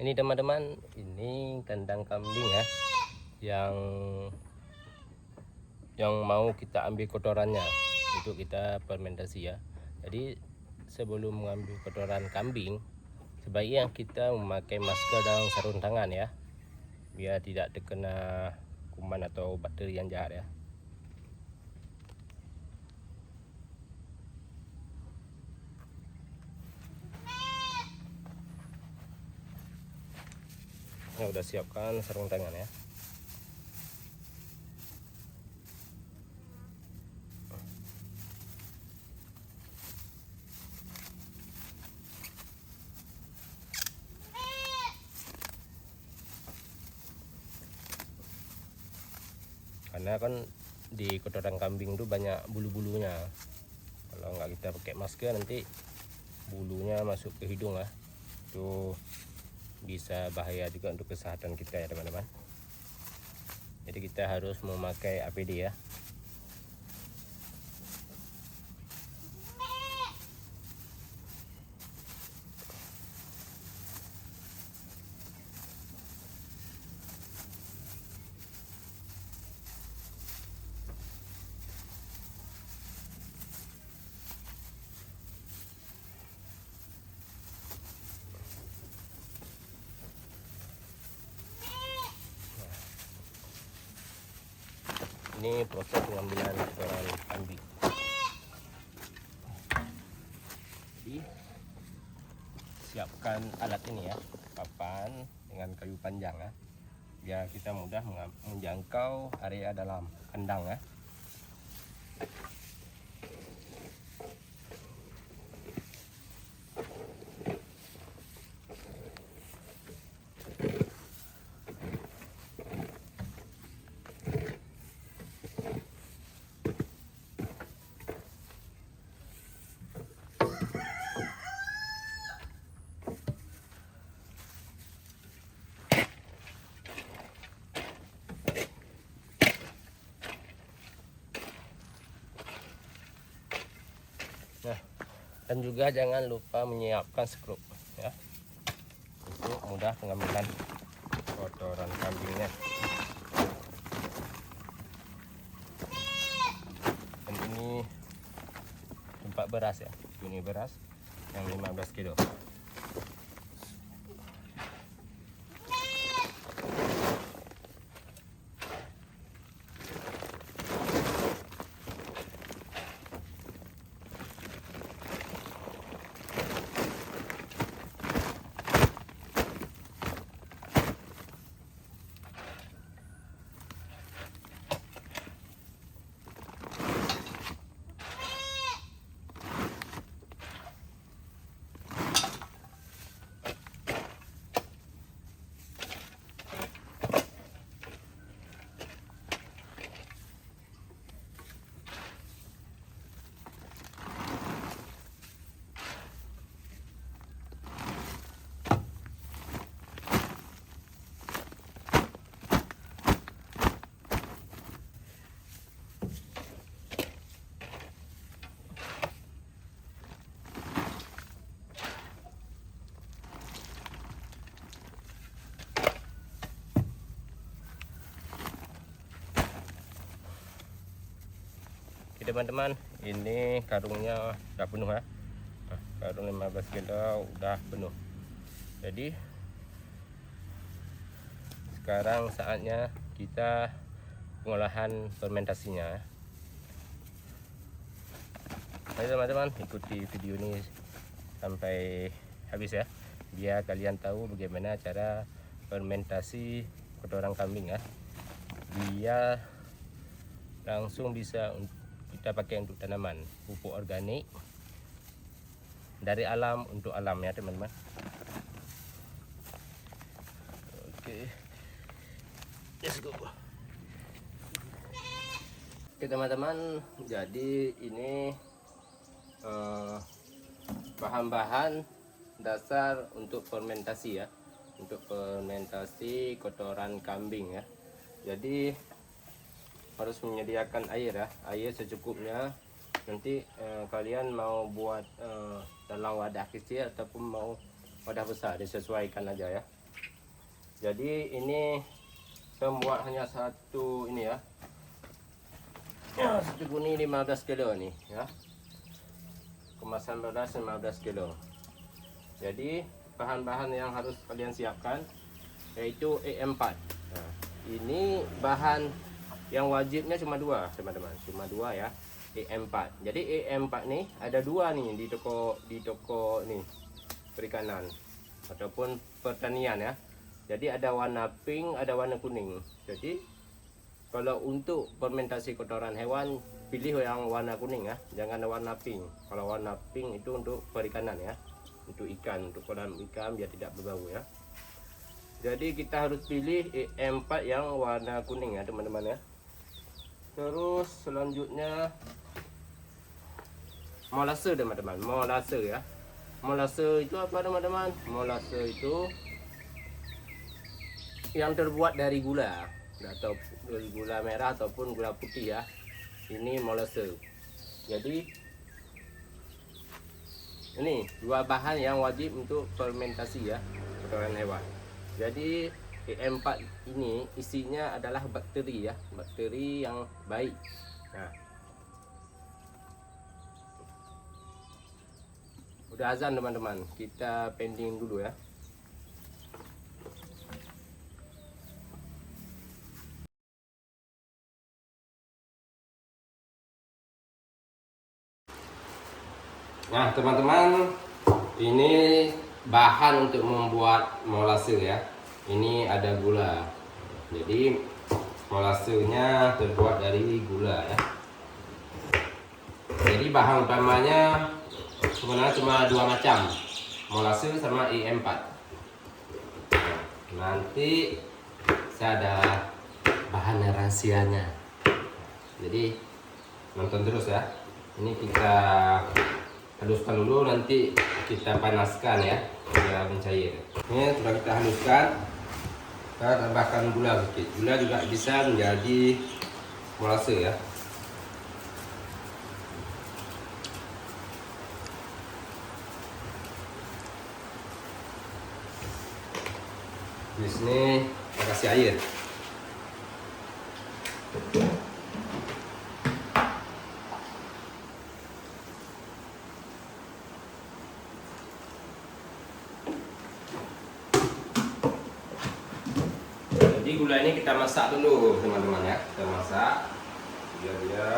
Ini teman-teman, ini kandang kambing ya, yang mau kita ambil kotorannya untuk kita fermentasi ya. Jadi sebelum mengambil kotoran kambing, sebaiknya kita memakai masker dan sarung tangan ya, biar tidak terkena kuman atau bakteri yang jahat ya. Nah, udah siapkan sarung tangan ya. Karena kan di kotoran kambing itu banyak bulu-bulunya. Kalau nggak kita pakai masker, nanti bulunya masuk ke hidung ya. Itu bisa bahaya juga untuk kesehatan kita ya teman-teman. Jadi kita harus memakai APD ya. Ini proses pengambilan kotoran kambing. Jadi siapkan alat ini ya, papan dengan kayu panjang ya, biar kita mudah menjangkau area dalam kandang ya. Nah, dan juga jangan lupa menyiapkan skrup ya, untuk mudah pengambilan kotoran kambingnya. Dan ini tempat beras ya, ini beras yang 15 kilo. Oke teman-teman, ini karungnya udah penuh ya. Nah, karung 15 kilo udah penuh. Jadi sekarang saatnya kita pengolahan fermentasinya. Oke teman-teman, ikuti video ini sampai habis ya, biar kalian tahu bagaimana cara fermentasi kotoran kambing ya, biar langsung bisa kita pakai untuk tanaman, pupuk organik dari alam untuk alam ya teman-teman. Oke, let's go. Oke teman-teman, jadi ini bahan-bahan dasar untuk fermentasi ya, untuk fermentasi kotoran kambing ya. Jadi harus menyediakan air ya, air secukupnya. Nanti kalian mau buat dalam wadah kecil ataupun mau wadah besar, disesuaikan aja ya. Jadi ini saya buat hanya satu ini ya. Satu kuning 15 kilo nih ya. Kemasan beras 15 kilo. Jadi bahan-bahan yang harus kalian siapkan yaitu E4. Nah, ini bahan yang wajibnya cuma dua teman-teman, cuma dua ya. E4. Jadi E4 nih ada dua nih di toko nih perikanan ataupun pertanian ya. Jadi ada warna pink, ada warna kuning. Jadi kalau untuk fermentasi kotoran hewan, pilih yang warna kuning ya, jangan warna pink. Kalau warna pink itu untuk perikanan ya, untuk ikan, untuk kolam ikan biar tidak berbau ya. Jadi kita harus pilih E4 yang warna kuning ya teman-teman ya. Terus selanjutnya molase teman-teman, molase ya. Molase itu apa teman-teman? Molase itu yang terbuat dari gula atau gula merah ataupun gula putih ya. Ini molase. Jadi ini dua bahan yang wajib untuk fermentasi ya kotoran hewan. Jadi E4 ini isinya adalah bakteri ya, bakteri yang baik. Nah, udah azan teman-teman, kita pending dulu ya. Nah teman-teman, ini bahan untuk membuat molase ya. Ini ada gula. Jadi molasenya terbuat dari gula ya. Jadi bahan utamanya sebenarnya cuma dua macam, molase sama E4. Nah, nanti saya ada bahan rahasianya. Jadi nonton terus ya. Ini kita haluskan dulu, nanti kita panaskan ya biar mencair. Ini sudah kita haluskan, kita tambahkan gula sedikit. Gula juga bisa menjadi molase ya. Di sini kita kasih air. Jadi gula ini kita masak dulu teman-teman ya, kita masak biar dia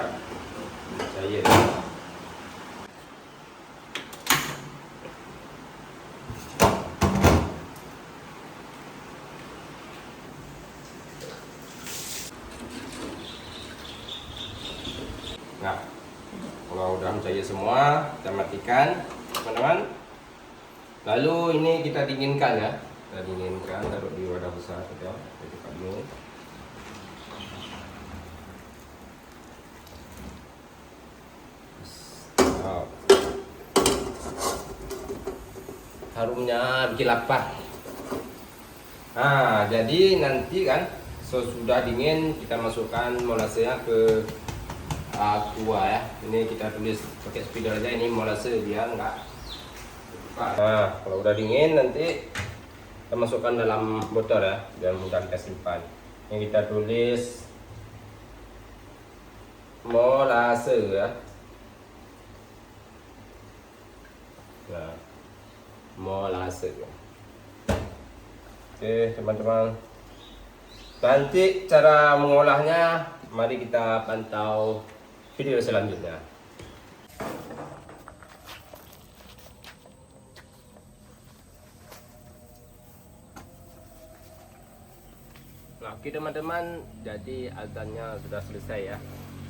cair. Nah, kalau udah mencair semua, kita matikan teman-teman. Lalu ini kita dinginkan ya. Kita dinginkan, taruh di wadah besar saja, jadi dingin. Harumnya bikin lapar. Nah, jadi nanti kan sesudah dingin kita masukkan molasenya ke aqua ya. Ini kita tulis pakai spidol aja, ini molase biar enggak. Nah, kalau udah dingin nanti kita masukkan dalam botol ya, biar mudah kita simpan. Ini kita tulis molase ya. Nah, molase. Oke teman-teman, nanti cara mengolahnya mari kita pantau video selanjutnya. Nah, oke teman-teman, jadi azannya sudah selesai ya.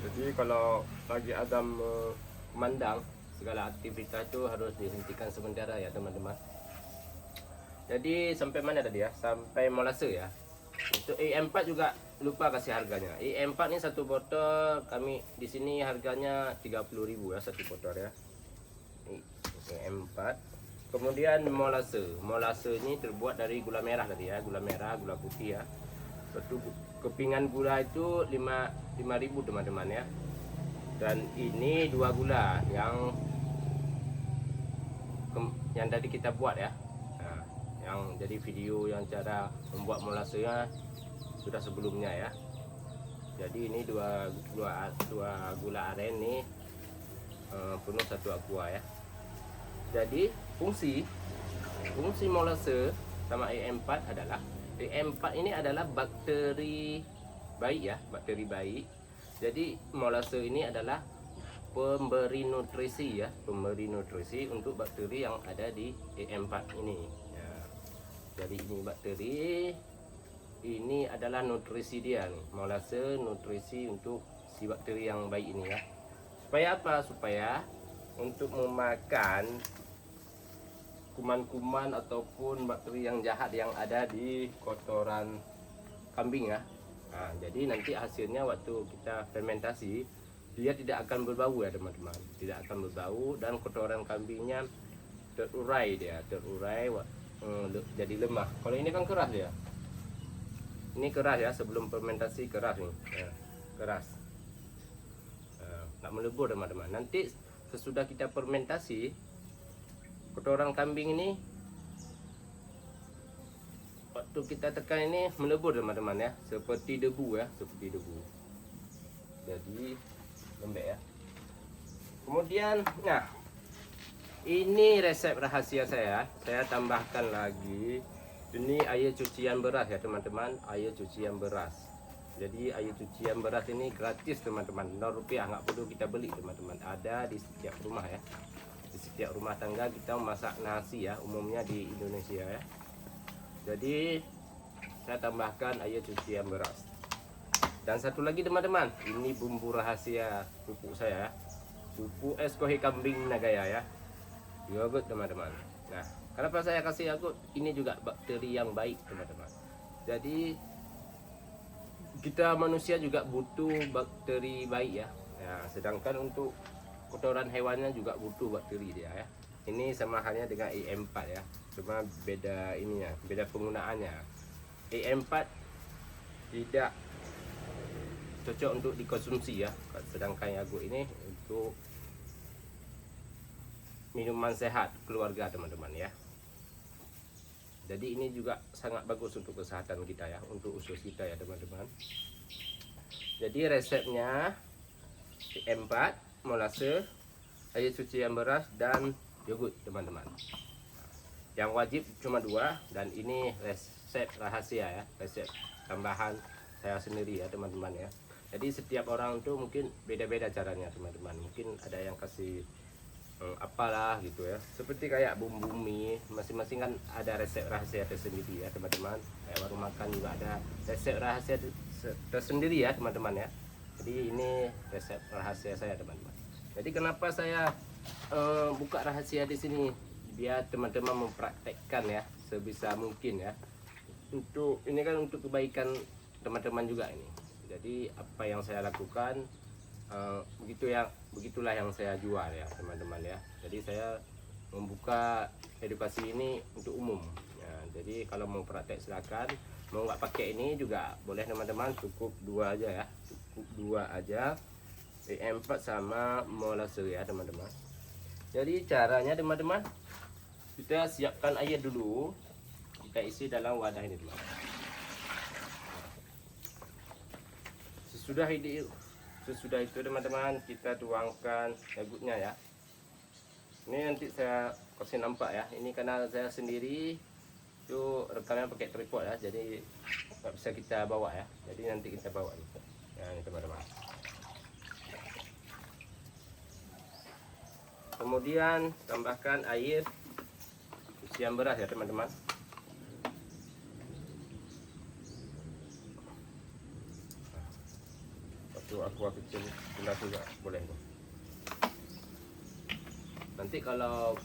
Jadi kalau lagi azan memandang, segala aktivitas itu harus dihentikan sementara ya teman-teman. Jadi sampai mana tadi ya? Sampai molase ya. Untuk E4 juga lupa kasih harganya. E4 ini satu botol kami di sini harganya 30.000 ya satu botol ya. Ini E4. Kemudian molase. Molase ini terbuat dari gula merah tadi ya, gula merah, gula putih ya. Satu kepingan gula itu 5.000 teman-teman ya. Dan ini dua gula yang tadi kita buat ya. Nah, Yang jadi video yang cara membuat molasenya sudah sebelumnya ya. Jadi ini dua gula aren nih penuh 1 aqua ya. Jadi fungsi molase sama E4 adalah E4 ini adalah bakteri baik ya, bakteri baik. Jadi molase ini adalah pemberi nutrisi ya, pemberi nutrisi untuk bakteri yang ada di E4 ini ya. Jadi ini bakteri, ini adalah nutrisi dia nih, molase nutrisi untuk si bakteri yang baik ini ya. Supaya apa? Supaya untuk memakan kuman-kuman ataupun bakteri yang jahat yang ada di kotoran kambing ya. Nah, jadi nanti hasilnya waktu kita fermentasi dia tidak akan berbau ya teman-teman, tidak akan berbau dan kotoran kambingnya terurai jadi lemah. Kalau ini kan keras ya, ini keras ya, sebelum fermentasi keras nih ya, keras, nggak melebur teman-teman. Nanti sesudah kita fermentasi kotoran kambing ini waktu kita tekan ini melebur teman-teman ya, seperti debu ya, seperti debu, jadi lembek ya. Kemudian nah ini resep rahasia saya tambahkan lagi ini air cucian beras ya teman-teman, air cucian beras. Jadi air cucian beras ini gratis teman-teman, Rp0, nggak perlu kita beli teman-teman, ada di setiap rumah ya, di setiap rumah tangga kita masak nasi ya, umumnya di Indonesia ya. Jadi saya tambahkan air cucian beras. Dan satu lagi teman-teman, ini bumbu rahasia pupuk saya, pupuk es kohe kambing Nagaya ya, yogurt teman-teman. Nah, kenapa saya kasih yogurt? Ini juga bakteri yang baik teman-teman. Jadi kita manusia juga butuh bakteri baik ya. Ya, sedangkan untuk kotoran hewannya juga butuh bakteri dia ya. Ini sama halnya dengan E4 ya, cuma beda ininya, beda penggunaannya. E4 tidak cocok untuk dikonsumsi ya, sedangkan yogurt ini untuk minuman sehat keluarga teman-teman ya. Jadi ini juga sangat bagus untuk kesehatan kita ya, untuk usus kita ya teman-teman. Jadi resepnya E4, molase, air cucian beras dan yogurt teman-teman. Yang wajib cuma 2 dan ini resep rahasia ya, resep tambahan saya sendiri ya teman-teman ya. Jadi setiap orang tuh mungkin beda-beda caranya teman-teman. Mungkin ada yang kasih apalah gitu ya. Seperti kayak bumbu mie, masing-masing kan ada resep rahasia tersendiri ya teman-teman. Kayak warung makan juga ada resep rahasia tersendiri ya teman-teman ya. Jadi ini resep rahasia saya teman-teman. Jadi kenapa saya buka rahasia di sini? Biar teman-teman mempraktekkan ya sebisa mungkin ya. Untuk ini kan untuk kebaikan teman-teman juga ini. Jadi apa yang saya lakukan begitulah yang saya jual ya teman-teman ya. Jadi saya membuka edukasi ini untuk umum ya. Jadi kalau mau praktek silakan, mau nggak pakai ini juga boleh teman-teman, cukup 2 aja ya, cukup 2 aja, E4 sama molase ya teman-teman. Jadi caranya teman-teman, kita siapkan air dulu, kita isi dalam wadah ini teman-teman. Sesudah itu teman-teman, kita tuangkan yogurtnya ya. Ini nanti saya kasih nampak ya, ini karena saya sendiri itu rekamnya pakai tripod ya, jadi nggak bisa kita bawa ya, jadi nanti kita bawa nih ya, ini teman-teman. Kemudian tambahkan air cucian beras ya teman-teman. Aqua kecil gelas juga boleh nih. Nanti kalau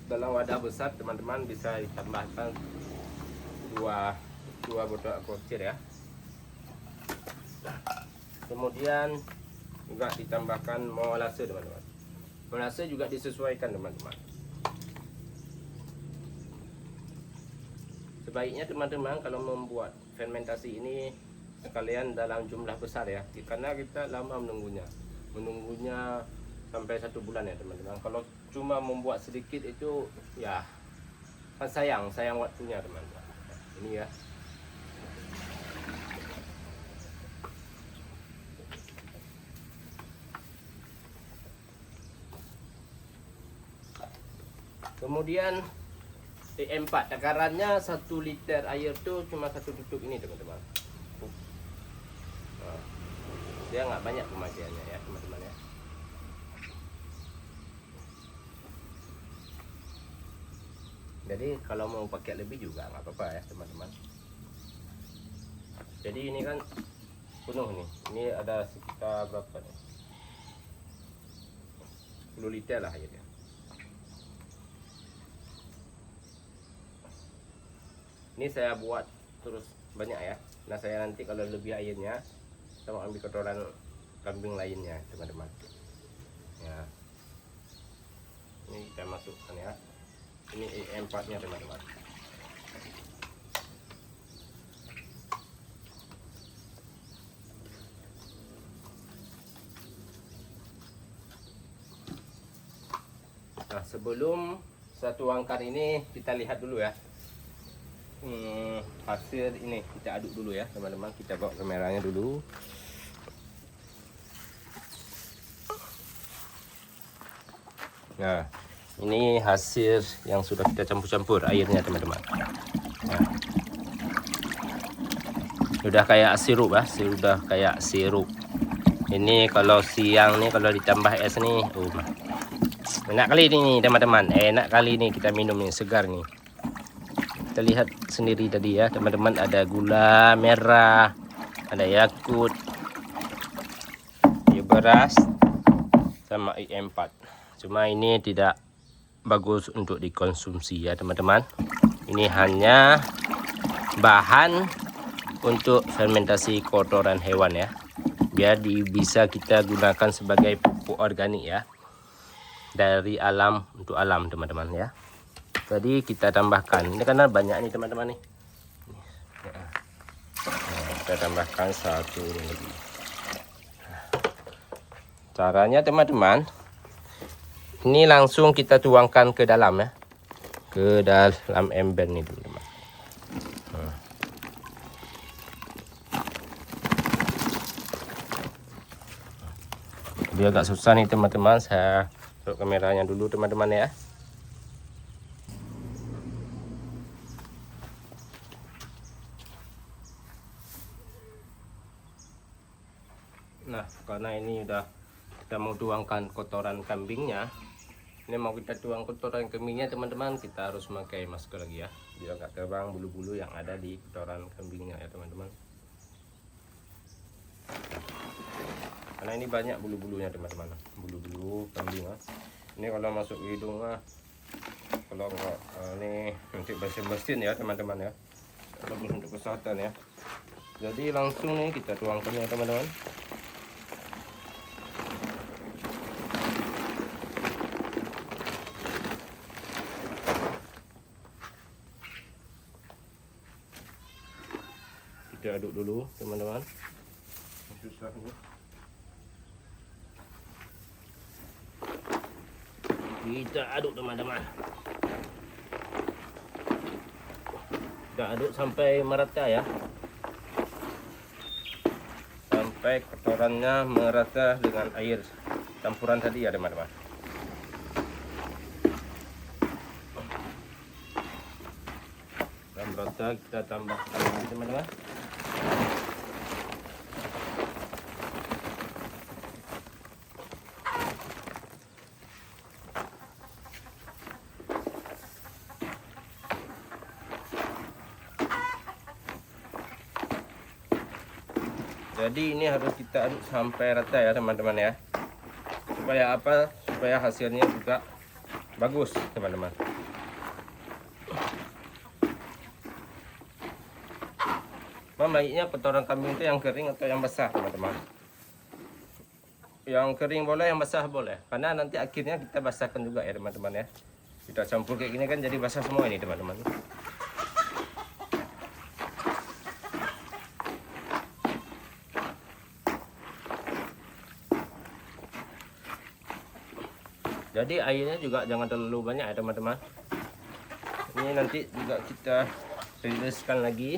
dalam wadah besar teman-teman bisa ditambahkan 2 botol aqua kecil ya. Kemudian juga ditambahkan molase teman-teman. Molase juga disesuaikan teman-teman. Sebaiknya teman-teman kalau membuat fermentasi ini sekalian dalam jumlah besar ya, karena kita lama menunggunya sampai 1 bulan ya teman-teman. Kalau cuma membuat sedikit itu ya Kan sayang waktunya teman-teman. Ini ya. Kemudian E4 takarannya 1 liter air tuh cuma 1 tutup ini teman-teman. Nah, dia nggak banyak pemakaiannya ya teman-teman ya. Jadi kalau mau pakai lebih juga nggak apa-apa ya teman-teman. Jadi ini kan penuh nih. Ini ada sekitar berapa nih? 10 liter lah airnya. Ini saya buat terus banyak ya. Nah saya nanti kalau lebih airnya, kita mau ambil kotoran kambing lainnya teman-teman. Ya. Ini kita masukkan ya. Ini E4-nya teman-teman. Nah sebelum saya tuangkan ini kita lihat dulu ya. Hasil ini kita aduk dulu ya teman-teman. Kita bawa kameranya dulu. Nah ini hasil yang sudah kita campur-campur airnya teman-teman. Nah, sudah kayak sirup ya, sudah kayak sirup. Ini kalau siang nih kalau ditambah es nih, enak kali ini teman-teman. Enak kali ini kita minum nih, segar nih. Kita lihat sendiri tadi ya teman-teman, ada gula merah, ada Yakult, beras, sama E4. Cuma ini tidak bagus untuk dikonsumsi ya teman-teman. Ini hanya bahan untuk fermentasi kotoran hewan ya, biar bisa kita gunakan sebagai pupuk organik ya, dari alam untuk alam teman-teman ya. Jadi kita tambahkan, ini karena banyak nih teman-teman nih. Nah, kita tambahkan 1 lagi. Caranya teman-teman, ini langsung kita tuangkan ke dalam ya, ke dalam ember nih teman-teman. Dia agak susah nih teman-teman, saya taruh kameranya dulu teman-teman ya. Nah karena ini udah kita mau tuangkan kotoran kambingnya, ini mau kita tuang kotoran kambingnya teman-teman, kita harus memakai masker lagi ya, biar nggak terbang bulu-bulu yang ada di kotoran kambingnya ya teman-teman. Karena ini banyak bulu-bulunya teman-teman, bulu-bulu kambing ya. Ini kalau masuk ke hidung kalau enggak ini nanti bersin-bersin ya teman-teman ya, bagus untuk kesehatan ya. Jadi langsung nih kita tuangkan ya teman-teman. Kita aduk dulu teman-teman. Susah ini. Kita aduk teman-teman. Kita aduk sampai merata ya, sampai kotorannya merata dengan air campuran tadi ya teman-teman. Dan merata kita tambahkan lagi teman-teman. Jadi ini harus kita aduk sampai rata ya teman-teman ya. Supaya apa? Supaya hasilnya juga bagus teman-teman. Baiknya kotoran kambing itu yang kering atau yang basah teman-teman. Yang kering boleh, yang basah boleh. Karena nanti akhirnya kita basahkan juga ya teman-teman ya. Kita campur kayak gini kan jadi basah semua ini teman-teman. Jadi airnya juga jangan terlalu banyak ya teman-teman. Ini Ini nanti juga kita tiriskan lagi.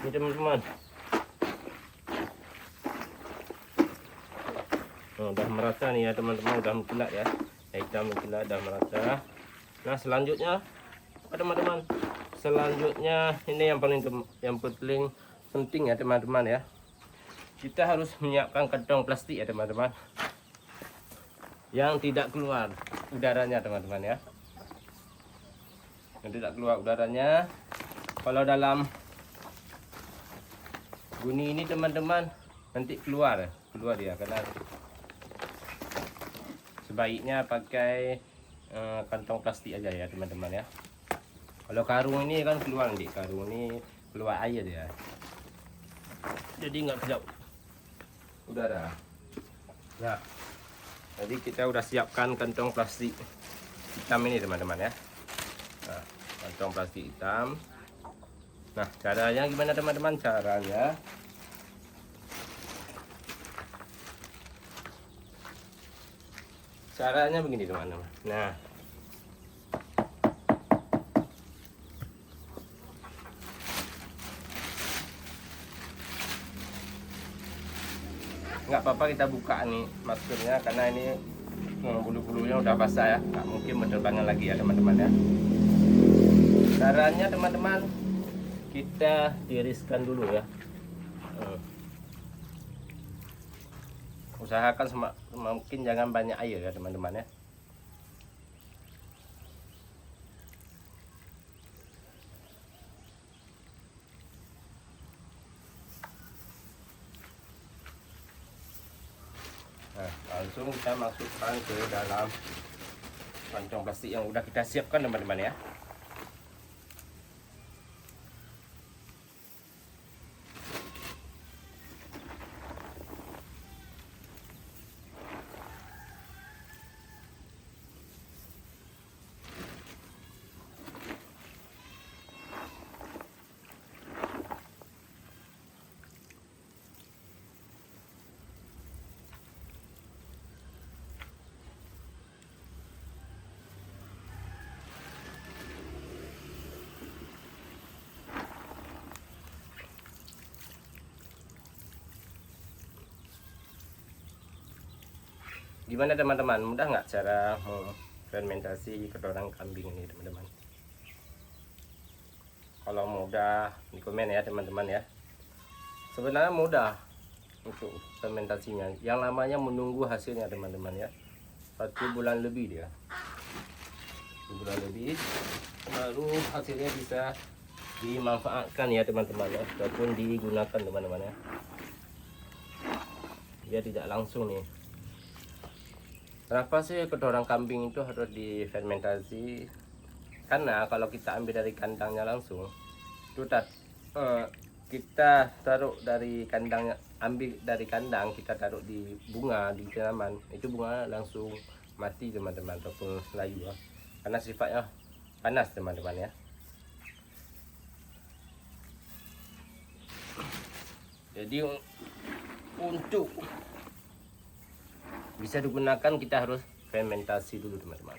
Ini teman-teman, udah merata nih ya teman-teman, udah mengkilat ya, hitam mengkilat, udah merata. Nah selanjutnya teman-teman, selanjutnya ini yang paling penting ya teman-teman ya, kita harus menyiapkan kantong plastik ya teman-teman, yang tidak keluar udaranya teman-teman ya, yang tidak keluar udaranya. Kalau dalam bunyi ini teman-teman nanti keluar dia, karena sebaiknya pakai kantong plastik aja ya teman-teman ya. Kalau karung ini kan keluar, nanti karung ini keluar air ya, jadi nggak kedap udara. Nah jadi kita udah siapkan kantong plastik hitam ini teman-teman ya. Nah, kantong plastik hitam. Nah caranya gimana teman-teman? Caranya begini teman-teman. Nah nggak apa-apa kita buka nih maskernya, karena ini bulu-bulunya udah basah ya, nggak mungkin berterbangan lagi ya teman-teman ya. Caranya teman-teman, kita tiriskan dulu ya. Usahakan mungkin jangan banyak air ya teman-teman ya. Nah, langsung kita masukkan ke dalam kantong plastik yang udah kita siapkan teman-teman ya. Gimana teman-teman, mudah nggak cara fermentasi kotoran kambing ini teman-teman? Kalau mudah di komen ya teman-teman ya. Sebenarnya mudah untuk fermentasinya, yang namanya menunggu hasilnya teman-teman ya. 1 bulan lebih dia, 1 bulan lebih, baru hasilnya bisa dimanfaatkan ya teman-teman ya, ataupun digunakan teman-teman ya. Dia tidak langsung nih. Kenapa sih kotoran kambing itu harus difermentasi? Karena kalau kita ambil dari kandangnya langsung, itu kita taruh dari kandangnya, ambil dari kandang kita taruh di bunga, di tanaman, itu bunga langsung mati teman-teman, ataupun layu ya. Karena sifatnya panas teman-teman ya. Jadi untuk bisa digunakan kita harus fermentasi dulu teman-teman.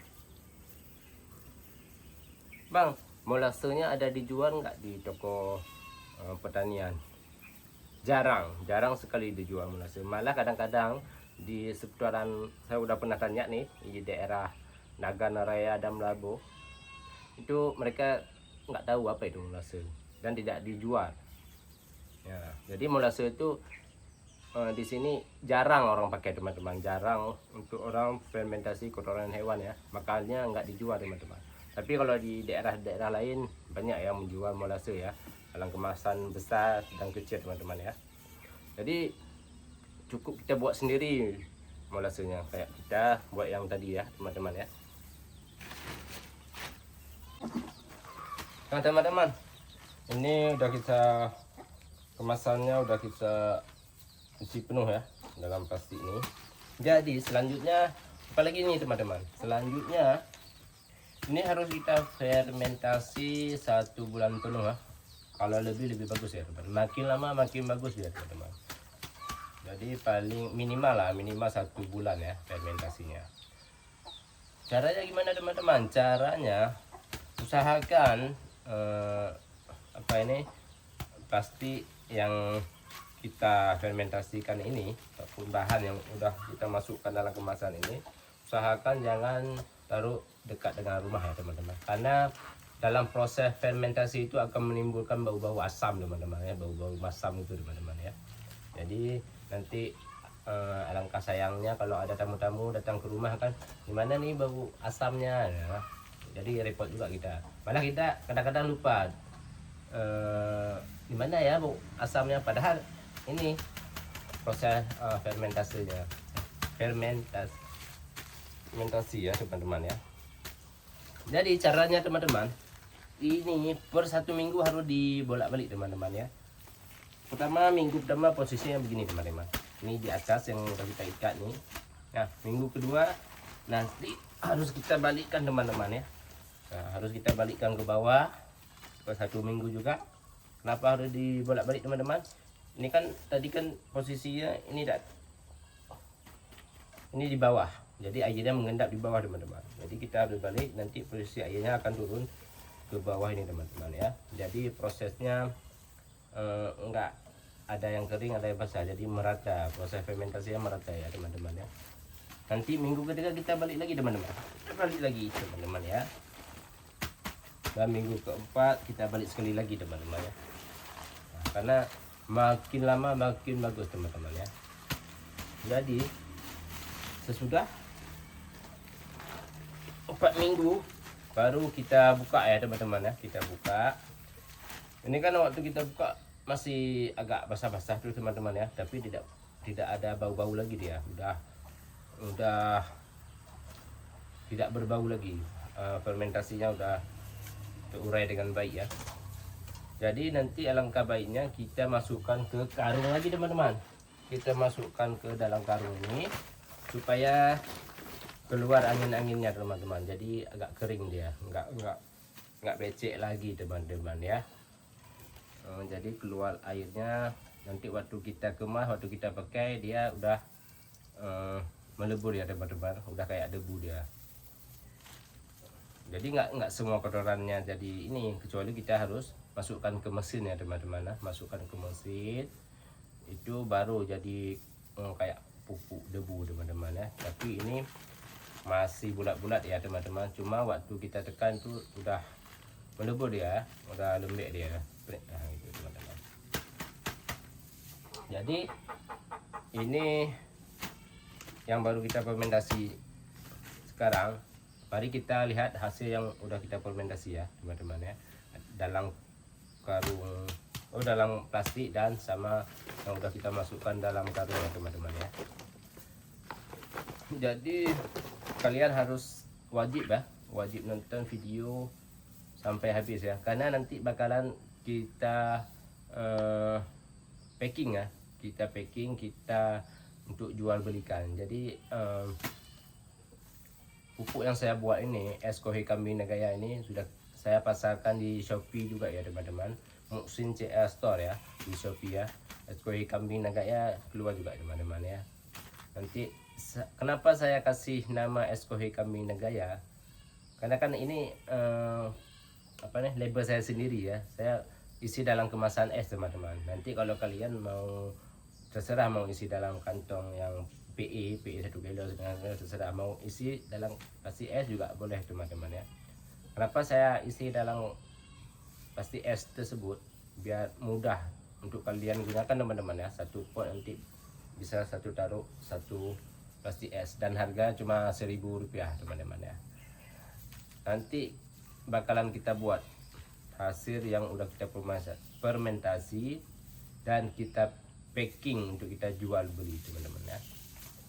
Bang, molasenya ada dijual nggak di toko pertanian? Jarang sekali dijual molase. Malah kadang-kadang di seputaran, saya udah pernah tanya nih, di daerah Naga Raya dan Labo, itu mereka nggak tahu apa itu molase dan tidak dijual. Ya, jadi molase itu di sini jarang orang pakai teman-teman, jarang untuk orang fermentasi kotoran hewan ya, makanya nggak dijual teman-teman. Tapi kalau di daerah-daerah lain banyak yang menjual molase ya, dalam kemasan besar dan kecil teman-teman ya. Jadi cukup kita buat sendiri molasenya, kayak kita buat yang tadi ya teman-teman ya. Nah teman-teman, ini udah kita kemasannya, udah kita isi penuh ya dalam plastik ini. Jadi selanjutnya apalagi ini teman-teman, selanjutnya ini harus kita fermentasi 1 bulan penuh ya. Kalau lebih bagus ya teman. Makin lama makin bagus ya teman-teman. Jadi paling minimal 1 bulan ya fermentasinya. Caranya gimana teman-teman? Caranya usahakan plastik yang kita fermentasikan ini ataupun bahan yang udah kita masukkan dalam kemasan ini, usahakan jangan taruh dekat dengan rumah ya teman-teman, karena dalam proses fermentasi itu akan menimbulkan bau-bau asam teman-teman ya, bau-bau masam itu teman-teman ya. Jadi nanti alangkah sayangnya kalau ada tamu-tamu datang ke rumah kan, gimana nih bau asamnya ya. Jadi repot juga kita, malah kita kadang-kadang lupa gimana ya bau asamnya, padahal ini proses fermentasi ya teman-teman ya. Jadi caranya teman-teman, ini per 1 minggu harus dibolak-balik teman-teman ya. Minggu pertama posisinya begini teman-teman, ini di atas yang udah kita ikat nih. Nah minggu kedua nanti harus kita balikkan teman-teman ya. Nah, harus kita balikkan ke bawah per 1 minggu juga. Kenapa harus dibolak-balik teman-teman? Ini kan tadi kan posisinya ini di bawah, jadi airnya mengendap di bawah teman-teman. Jadi kita harus balik, nanti posisi airnya akan turun ke bawah ini teman-teman ya. Jadi prosesnya enggak ada yang kering ada yang basah, jadi merata, proses fermentasinya merata ya teman-teman ya. Nanti minggu ketiga kita balik lagi teman-teman, ya. Dan minggu keempat kita balik sekali lagi teman-teman ya. Nah, karena makin lama makin bagus teman-teman ya. Jadi sesudah 4 minggu baru kita buka ya teman-teman ya. Kita buka. Ini kan waktu kita buka masih agak basah-basah tuh teman-teman ya, tapi tidak ada bau-bau lagi dia. Udah tidak berbau lagi. Fermentasinya udah terurai dengan baik ya. Jadi nanti alangkah baiknya kita masukkan ke karung lagi teman-teman. Kita masukkan ke dalam karung ini supaya keluar angin-anginnya teman-teman. Jadi agak kering dia, nggak becek lagi teman-teman ya. Jadi keluar airnya, nanti waktu kita kemas, waktu kita pakai dia udah melebur ya teman-teman, udah kayak debu dia. Jadi nggak semua kotorannya jadi ini, kecuali kita harus masukkan ke mesin ya teman-teman. Masukkan ke mesin itu baru jadi kayak pupuk debu teman-teman ya. Tapi ini masih bulat-bulat ya teman-teman, cuma waktu kita tekan itu udah melebur dia, udah lembek dia. Nah, gitu teman-teman. Jadi ini yang baru kita fermentasi sekarang. Mari kita lihat hasil yang udah kita fermentasi ya teman-teman ya, dalam karung, dalam plastik dan sama yang udah kita masukkan dalam karung ya teman-teman ya. Jadi kalian harus wajib nonton video sampai habis ya, karena nanti bakalan kita packing ya, kita untuk jual belikan. Jadi pupuk yang saya buat ini, es kohi kambing Nagaya ini sudah saya pasarkan di Shopee juga ya teman-teman. Muksin CR Store ya di Shopee ya. Es kohi kambing Nagaya keluar juga teman-teman ya. Nanti kenapa saya kasih nama es kohi kambing Nagaya? Karena kan ini label saya sendiri ya. Saya isi dalam kemasan es teman-teman. Nanti kalau kalian mau, terserah mau isi dalam kantong yang PE 1 kilo, terserah mau isi dalam plastik es juga boleh teman-teman ya. Kenapa saya isi dalam plastik es tersebut? Biar mudah untuk kalian gunakan teman-teman ya. Satu pot nanti bisa taruh 1 plastik es, dan harga cuma Rp1.000 teman-teman ya. Nanti bakalan kita buat hasil yang udah kita fermentasi dan kita packing untuk kita jual beli teman-teman ya.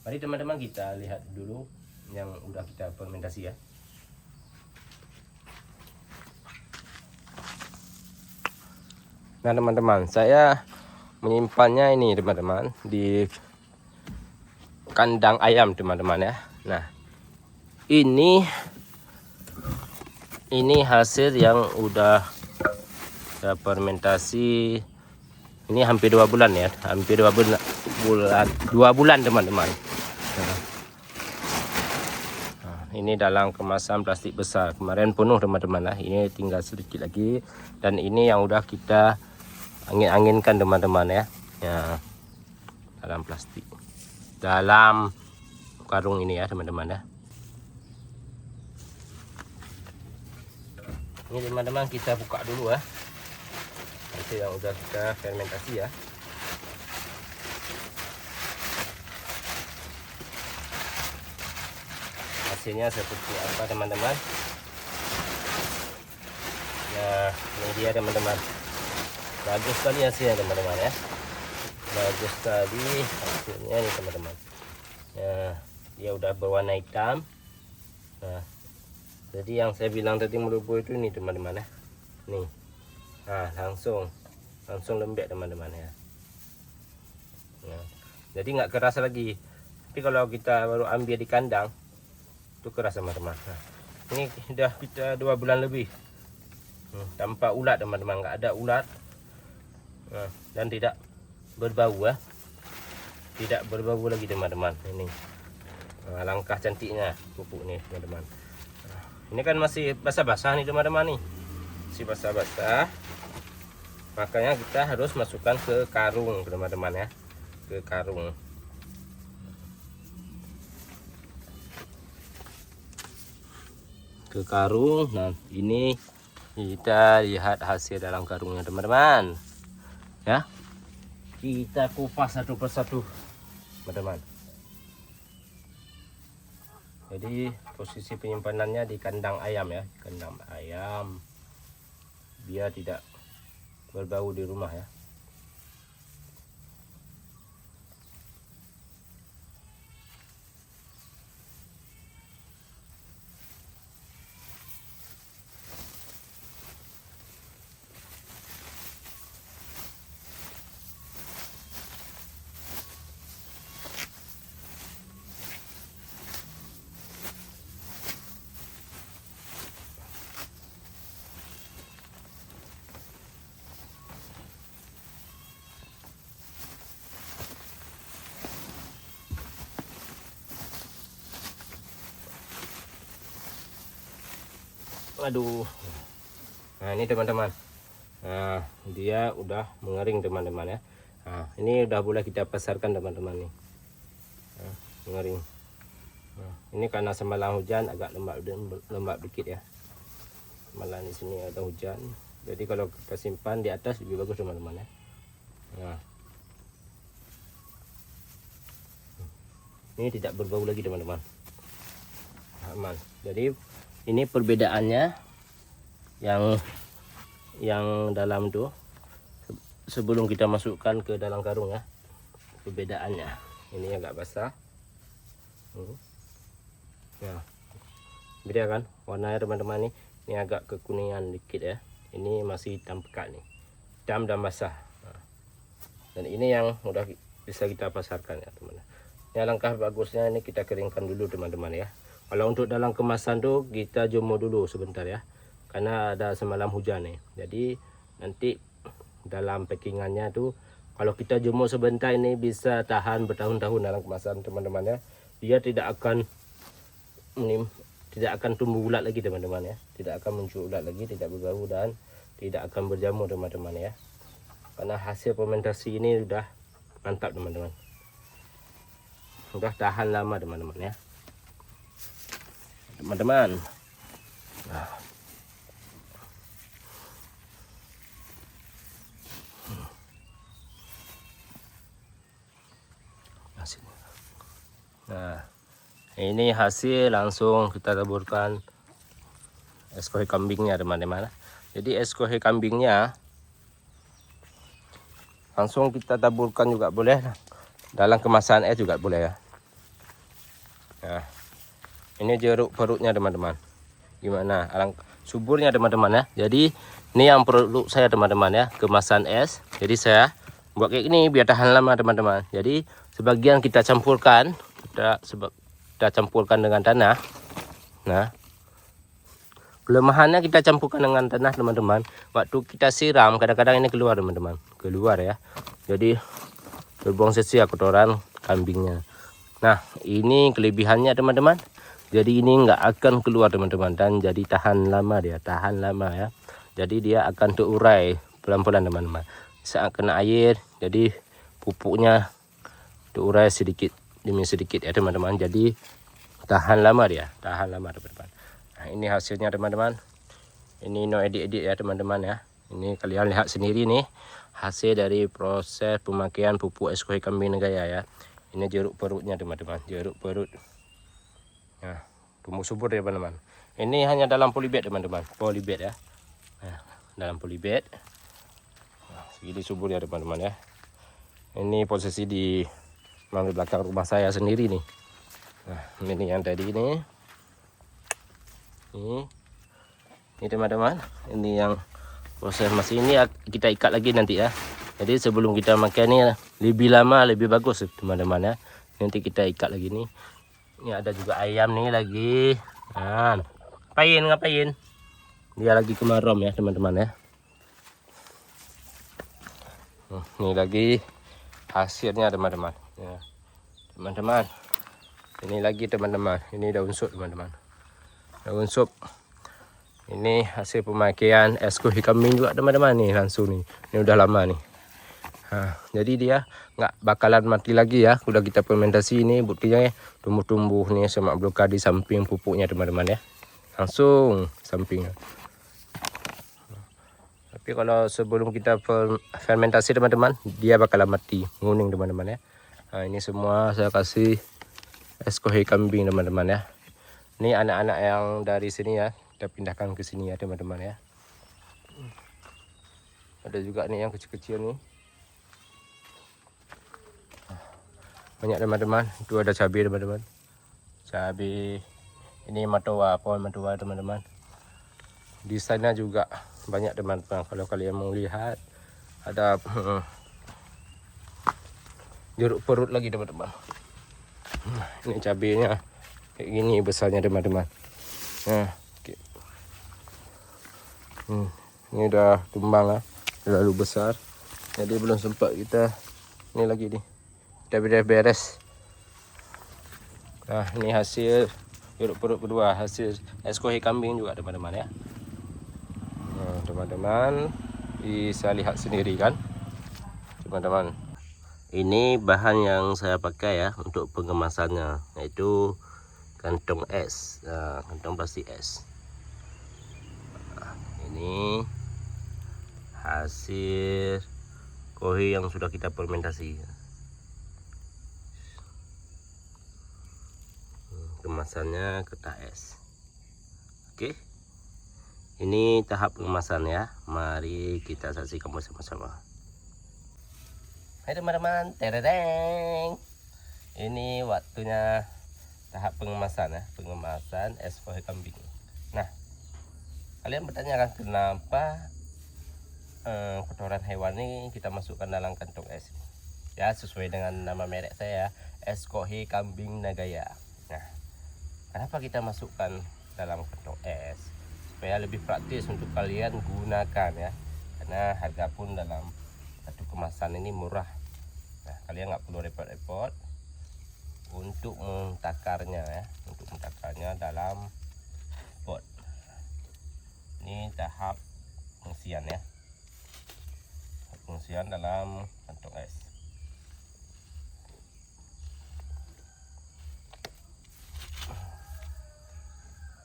Mari teman-teman kita lihat dulu yang udah kita fermentasi ya. Nah teman-teman, saya menyimpannya ini teman-teman di kandang ayam teman-teman ya. Nah, ini hasil yang udah fermentasi. Ini hampir 2 bulan ya, hampir 2 bulan teman-teman. Nah, ini dalam kemasan plastik besar. Kemarin penuh teman-teman lah. Ini tinggal sedikit lagi. Dan ini yang udah kita angin-anginkan teman-teman ya. Ya, dalam plastik, dalam karung ini ya teman-teman ya. Ini teman-teman kita buka dulu ya. Nanti yang udah kita fermentasi ya. Hasilnya seperti apa teman-teman. Nah, ini dia teman-teman. Bagus sekali hasilnya teman-teman ya. Bagus sekali hasilnya nih teman-teman. Nah, dia udah berwarna hitam. Nah, jadi yang saya bilang tadi merubuh itu nih teman-teman ya. Nih. Nah, langsung lembek teman-teman ya. Nah, jadi nggak keras lagi. Tapi kalau kita baru ambil di kandang itu keras teman-teman. Nah, ini sudah kita 2 bulan lebih tanpa ulat teman-teman, nggak ada ulat. Nah, dan tidak berbau ya. Tidak berbau lagi teman-teman. Ini langkah cantiknya pupuk nih teman-teman. Nah, ini kan masih basah-basah nih teman-teman nih. Masih basah-basah. Makanya kita harus masukkan ke karung teman-teman ya, ke karung. Ke karung. Nah, ini kita lihat hasil dalam karungnya teman-teman ya. Kita kupas satu persatu teman-teman. Jadi posisi penyimpanannya di kandang ayam ya, kandang ayam, biar tidak berbau di rumah ya. Aduh. Nah, ini teman-teman. Nah, dia udah mengering teman-teman ya. Nah, ini udah boleh kita pasarkan teman-teman nih. Nah, mengering. Nah, ini karena semalam hujan agak lembab dikit ya. Malah di sini ada hujan. Jadi kalau kita simpan di atas lebih bagus teman-teman ya. Nah. Ini tidak berbau lagi teman-teman. Aman. Jadi ini perbedaannya yang dalam tuh sebelum kita masukkan ke dalam karung ya. Perbedaannya. Ini agak basah. Nah, beda kan warnanya teman-teman nih. Ini agak kekuningan dikit ya. Ini masih hitam pekat nih. Hitam dan basah. Nah, dan ini yang udah bisa kita pasarkan ya teman-teman. Ini langkah bagusnya ini kita keringkan dulu teman-teman ya. Kalau untuk dalam kemasan tuh kita jemur dulu sebentar ya. Karena ada semalam hujan nih. Jadi nanti dalam packingannya tuh kalau kita jemur sebentar ini bisa tahan bertahun-tahun dalam kemasan teman-teman ya. Dia tidak akan tumbuh ulat lagi teman-teman ya. Tidak akan muncul ulat lagi, tidak berbau dan tidak akan berjamur teman-teman ya. Karena hasil fermentasi ini udah mantap teman-teman. Udah tahan lama teman-teman ya. Teman-teman. Nah. Nah, ini hasil langsung kita taburkan es kohe kambingnya teman-teman. Jadi es kohe kambingnya langsung kita taburkan juga boleh, dalam kemasan es juga boleh ya. Nah, ini jeruk perutnya teman-teman. Gimana? Suburnya teman-teman ya. Jadi ini yang produk saya teman-teman ya, kemasan es. Jadi saya buat kayak gini biar tahan lama teman-teman. Jadi sebagian kita campurkan sebab kita campurkan dengan tanah. Nah, kelemahannya kita campurkan dengan tanah teman-teman. Waktu kita siram kadang-kadang ini keluar teman-teman, keluar ya. Jadi terbuang sia-sia kotoran kambingnya. Nah, ini kelebihannya teman-teman. Jadi ini nggak akan keluar teman-teman, dan jadi tahan lama dia, tahan lama ya. Jadi dia akan terurai pelan-pelan teman-teman. Saat kena air, jadi pupuknya terurai sedikit demi sedikit ya teman-teman. Jadi tahan lama dia, tahan lama teman-teman. Nah, ini hasilnya teman-teman. Ini no edit-edit ya teman-teman ya. Ini kalian lihat sendiri nih hasil dari proses pemakaian pupuk SKH Kambing Nagaya ya. Ini jeruk perutnya teman-teman, jeruk perut. Nah, tumbuh subur ya teman-teman. Ini hanya dalam polybag teman-teman, polybag ya. Nah, dalam polybag. Nah, segini subur ya teman-teman ya. Ini posisi di belakang rumah saya sendiri nih. Nah, ini yang tadi ini. Ini teman-teman, ini yang proses masih ini kita ikat lagi nanti ya. Jadi sebelum kita makan ini lebih lama lebih bagus teman-teman ya. Nanti kita ikat lagi nih. Ini ada juga ayam nih lagi. Nah, ngapain? Dia lagi kemarom ya teman-teman ya. Ini lagi hasilnya teman-teman. Ya, teman-teman. Ini lagi teman-teman. Ini daun sup teman-teman. Daun sup. Ini hasil pemakaian SKH Kambing juga teman-teman nih, langsung nih. Ini udah lama nih. Nah, jadi dia nggak bakalan mati lagi ya. Udah kita fermentasi ini, buktinya ya, tumbuh-tumbuh nih semak belukar di samping pupuknya teman-teman ya. Langsung sampingnya. Tapi kalau sebelum kita fermentasi teman-teman, dia bakalan mati, nguning teman-teman ya. Nah, ini semua saya kasih SKH Kambing teman-teman ya. Ini anak-anak yang dari sini ya, kita pindahkan ke sini ya teman-teman ya. Ada juga nih yang kecil-kecil nih. Banyak teman-teman. Itu ada cabai teman-teman. Cabai. Ini matoa, pohon matoa teman-teman. Di sana juga banyak teman-teman. Kalau kalian mau lihat, ada jeruk perut lagi teman-teman. Ini cabainya kayak gini besarnya teman-teman. Nah, ini udah tumbang lah, terlalu besar. Jadi belum sempat kita ini lagi nih. Kita beres. Nah, ini hasil jeruk perut kedua, hasil SKH Kambing juga teman-teman ya. Nah, teman-teman bisa lihat sendiri kan teman-teman. Ini bahan yang saya pakai ya untuk pengemasannya, yaitu kantong es, nah, kantong plastik es. Nah, ini hasil kohi yang sudah kita fermentasi. Kemasannya kertas es. Oke. Ini tahap pengemasan ya. Mari kita saksikan bersama-sama. Hai teman-teman, tereng. Ini waktunya tahap pengemasan ya, pengemasan SKH Kambing. Nah, kalian bertanya kan kenapa kotoran hewan ini kita masukkan dalam kantong es? Ya, sesuai dengan nama merek saya, SKH Kambing Nagaya. Nah, kenapa kita masukkan dalam kantong es? Supaya lebih praktis untuk kalian gunakan ya, karena harga pun dalam satu kemasan ini murah. Nah, kalian nggak perlu repot-repot untuk mentakarnya ya, untuk mentakarnya dalam pot. Ini tahap pengisian ya, pengisian dalam kantong es.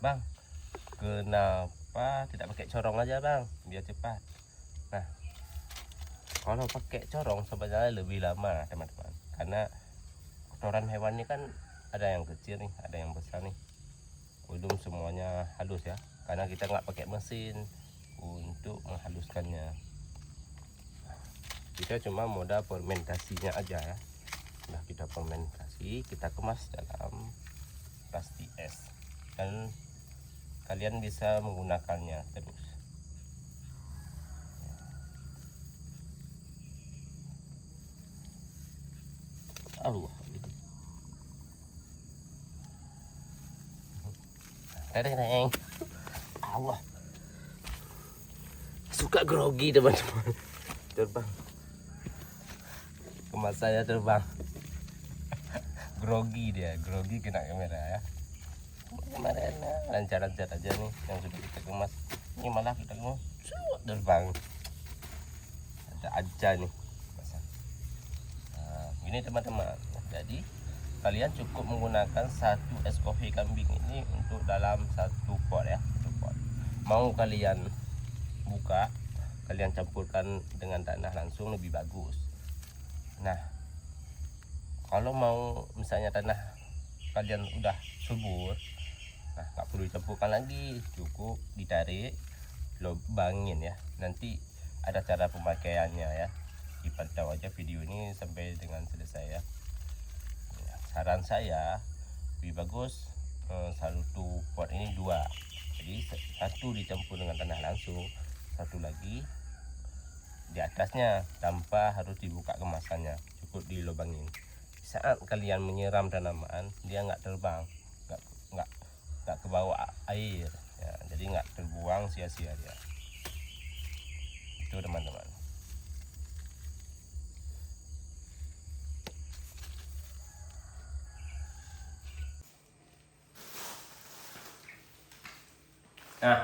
Bang, kenapa tidak pakai corong aja bang, biar cepat? Nah, kalau pakai corong sebenarnya lebih lama teman-teman, karena kotoran hewan ini kan ada yang kecil nih, ada yang besar nih, belum semuanya halus ya, karena kita nggak pakai mesin untuk menghaluskannya. Kita cuma modal fermentasinya aja ya. Nah, kita fermentasi, kita kemas dalam plastik es, dan kalian bisa menggunakannya terus. Allah. Neng. Allah. Suka grogi teman-teman. Terbang. Kemas saya terbang. Grogi dia, grogi kena kamera ya. Kemarin lancar-lancar aja nih yang sudah kita kemas. Ini malah kita kemas terbang. Ada aja nih. Nah, gini teman-teman. Jadi kalian cukup menggunakan satu SOV kambing ini untuk dalam satu pot ya, satu pot. Mau kalian buka, kalian campurkan dengan tanah langsung lebih bagus. Nah, kalau mau misalnya tanah kalian udah subur, nah nggak perlu dicampurkan lagi, cukup ditarik, lubangin ya. Nanti ada cara pemakaiannya ya, dipantau aja video ini sampai dengan selesai ya. Saran saya lebih bagus satu pot ini dua, jadi satu dicampur dengan tanah langsung, satu lagi di atasnya tanpa harus dibuka kemasannya, cukup dilubangin. Saat kalian menyiram tanaman dia nggak terbang, nggak ke bawah air ya, jadi nggak terbuang sia-sia dia. Itu teman-teman. Nah,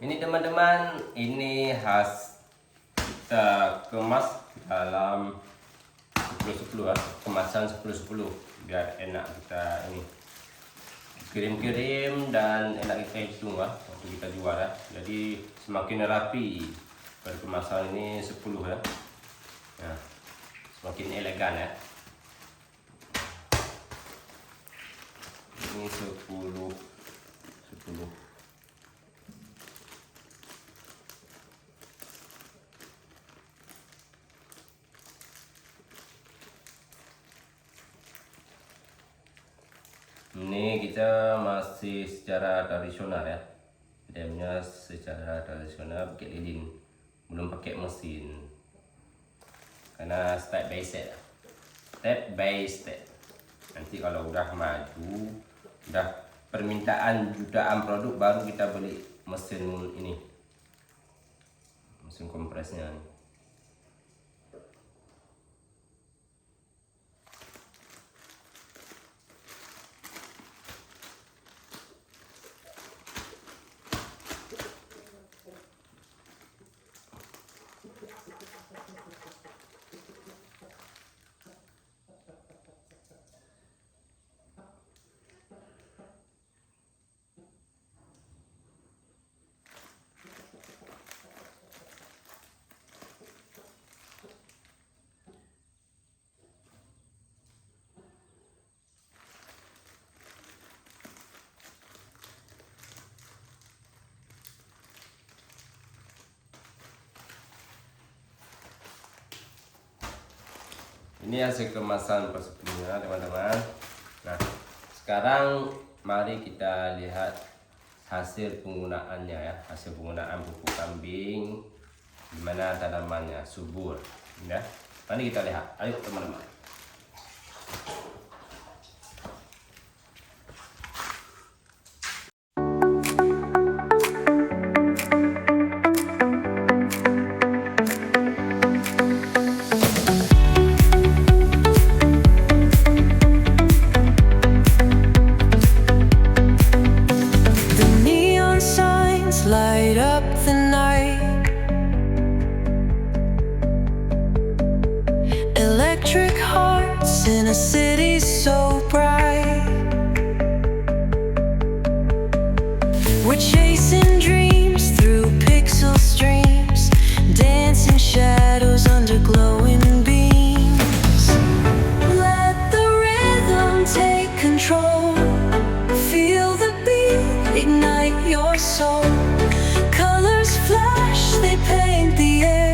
ini teman-teman, ini khas kita kemas dalam 10-10 ya, kemasan 10-10 biar enak kita ini kirim-kirim dan enak kita hitung ya waktu kita jual ya. Jadi semakin rapi berkemasan ini 10 ya. Nah, semakin elegan ya. Ini 10. Ini kita masih secara tradisional ya, demnya secara tradisional pakai lilin, belum pakai mesin, karena step by step. Nanti kalau udah maju, udah permintaan jutaan produk, baru kita beli mesin ini, mesin kompresnya. Ini hasil kemasan persepuluhnya teman-teman. Nah, sekarang mari kita lihat hasil penggunaannya ya, hasil penggunaan pupuk kambing, gimana tanamannya subur ya. Mari kita lihat, ayo teman-teman. Light up the night. Electric hearts in a city so bright. We're chasing dreams through pixel streams, dancing shadows under glowing beams. Let the rhythm take control. Feel the beat, ignite your soul. Colors flash, they paint the air.